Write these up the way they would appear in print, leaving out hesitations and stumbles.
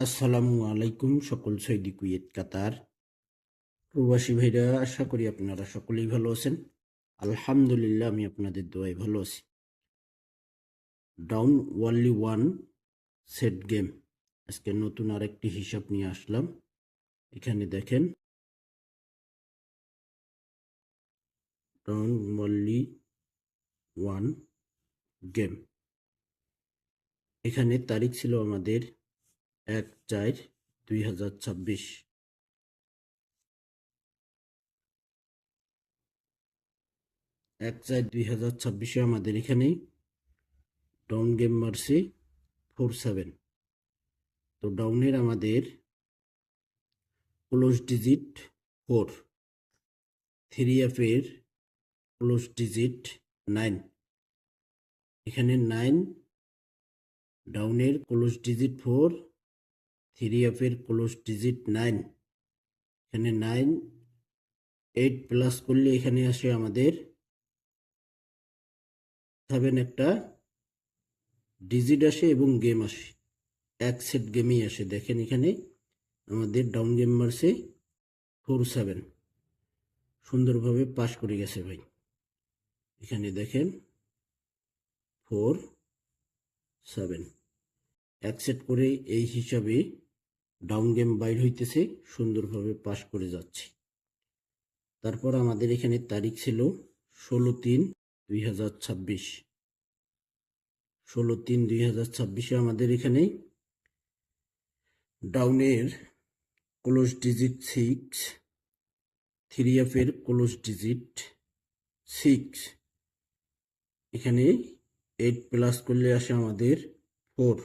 আসসালামু আলাইকুম সকল সৌদি কুয়েত কাতার প্রবাসী ভাইরা, আশা করি আপনারা সকলেই ভালো আছেন। আলহামদুলিল্লাহ, আমি আপনাদের দোয়ায় ভালো আছি। Down only one set game, আজকে নতুন আরেকটি হিসাব নিয়ে আসলাম। এখানে দেখেন, ডাউন ওয়ানলি ওয়ান গেম। এখানে তারিখ ছিল আমাদের 1/4/2026। 1/4/2026 আমাদের এখানে ডাউন গেম মারছে 47। তো ডাউনের আমাদের ক্লোজ ডিজিট 4, 3F এর ক্লোজ ডিজিট 9। এখানে 9 ডাউনের ক্লোজ ডিজিট 4, 3F এর ক্লোজ ডিজিট 9। এখানে 9 8 প্লাস করলে এখানে আসে আমাদের 7 একটা ডিজিট আসে এবং গেম আসে, এক সেট গেমই আসে। দেখেন এখানে আমাদের ডাউন গেম মারছে 47, সুন্দরভাবে পাস করে গেছে ভাই। এখানে দেখেন 47 এক সেট করে এই হিসাবে ডাউন গেম বাইর হইতেছে, সুন্দরভাবে পাস করে যাচ্ছে। তারপর আমাদের এখানে তারিখ ছিল 16/3/2026। 16/3/2026 আমাদের এখানে ডাউনের ক্লোজ ডিজিট 6, 3F এর ক্লোজ ডিজিট 6। এখানে 8 প্লাস করলে আসে আমাদের 4।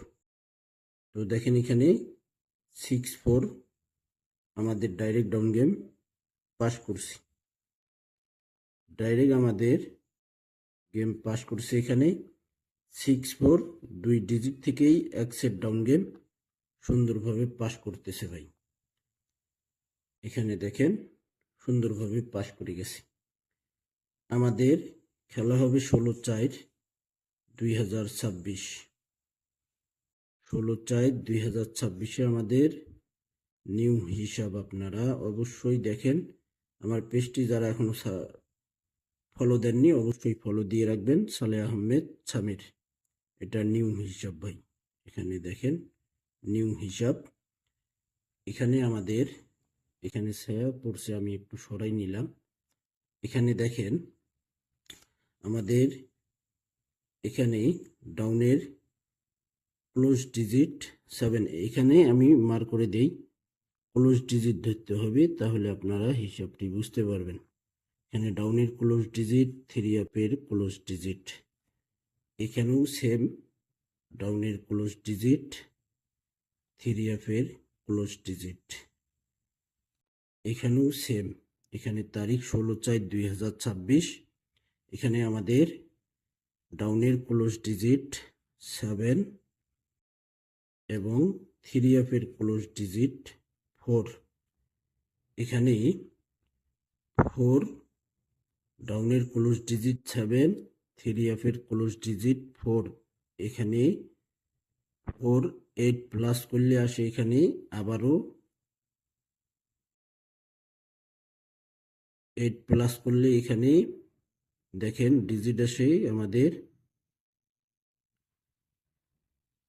তো দেখেন এখানে 6-4 আমাদের ডাইরেক্ট ডাউন গেম পাস করছি। ডাইরেক্ট আমাদের গেম পাস করছে। এখানে 6-4 দুই ডিজিট থেকেই এক সেট ডাউন গেম সুন্দরভাবে পাস করতেছে ভাই। এখানে দেখেন সুন্দরভাবে পাস করে গেছে। আমাদের খেলা হবে 16/4/2026। 16/4/2026 আমাদের নিউ হিসাব। আপনারা অবশ্যই দেখেন, আমার পেজটি যারা এখনো ফলো দেননি অবশ্যই ফলো দিয়ে রাখবেন। সালেহ আহমেদ সামির, এটা নিউ হিসাব ভাই। এখানে দেখেন নিউ হিসাব। এখানে আমাদের এখানে সেভ পড়ছে, আমি একটু সরাই নিলাম। এখানে দেখেন আমাদের এখানে ডাউনের ক্লোজ ডিজিট 7। এখানে আমি মার করে দেই, ক্লোজ ডিজিট ধরতে হবে, তাহলে আপনারা হিসাবটি বুঝতে পারবেন। এখানে ডাউনের ক্লোজ ডিজিট, 3F এর ক্লোজ ডিজিট। এখানেও সেম, ডাউনের ক্লোজ ডিজিট, 3F এর ক্লোজ ডিজিট। এখানেও সেম। এখানে তারিখ 16/4/2026। এখানে আমাদের ডাউনের ক্লোজ ডিজিট 7 এবং 3F এর ক্লোজ ডিজিট 4। এখানে 4 ডাউনের ক্লোজ ডিজিট 7, 3F এর ক্লোজ ডিজিট 4। এখানে 4 8 প্লাস করলে আসে এখানে আবারও 8 প্লাস করলে এখানে দেখেন ডিজিট আসে আমাদের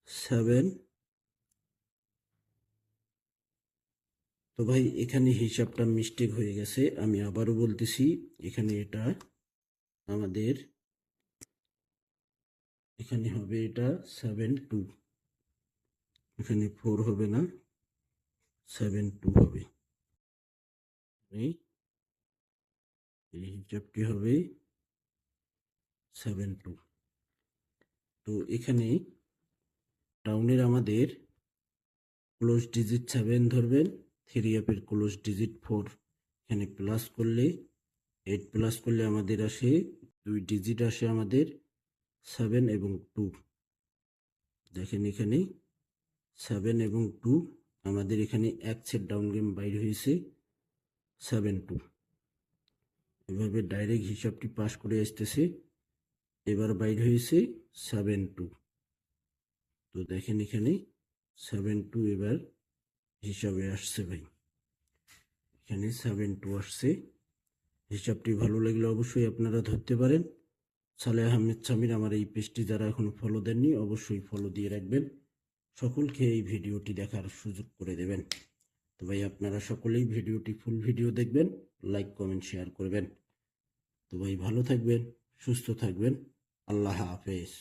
7। তো ভাই এখানে হিসাবটা মিস্টেক হয়ে গেছে, আমি আবারও বলতেছি। এখানে এটা আমাদের এখানে হবে এটা 7-2, এখানে 4 হবে না, 7-2 হবে। এই হিসাবটি হবে 7-2। তো এখানে ডাউনের আমাদের ক্লোজ ডিজিট 7 ধরবেন, 3F এর ক্লোজ ডিজিট 4। এখানে প্লাস করলে 8 প্লাস করলে আমাদের আসে দুই ডিজিট আসে আমাদের 7 এবং 2। দেখেন এখানে 7 এবং 2 আমাদের এখানে এক সেট ডাউন গেম বাইর হয়েছে 7-2। এভাবে ডাইরেক্ট হিসাবটি পাস করে আসতেছে। এবার বাইর হয়েছে 7-2। তো দেখেন এখানে 7-2 এবার হিসাবে আসছে ভাই, এখানে 7-2 আসছে। হিসাবটি ভালো লাগলে অবশ্যই আপনারা ধরতে পারেন। সালেহ আহমেদ সামির আমার এই পেজটি যারা এখনো ফলো দেননি অবশ্যই ফলো দিয়ে রাখবেন। সকলকে এই ভিডিওটি দেখার সুযোগ করে দেবেন। তো ভাই আপনারা সকলেই ভিডিওটি ফুল ভিডিও দেখবেন, লাইক কমেন্ট শেয়ার করবেন। তো ভাই ভালো থাকবেন, সুস্থ থাকবেন। আল্লাহ হাফেজ।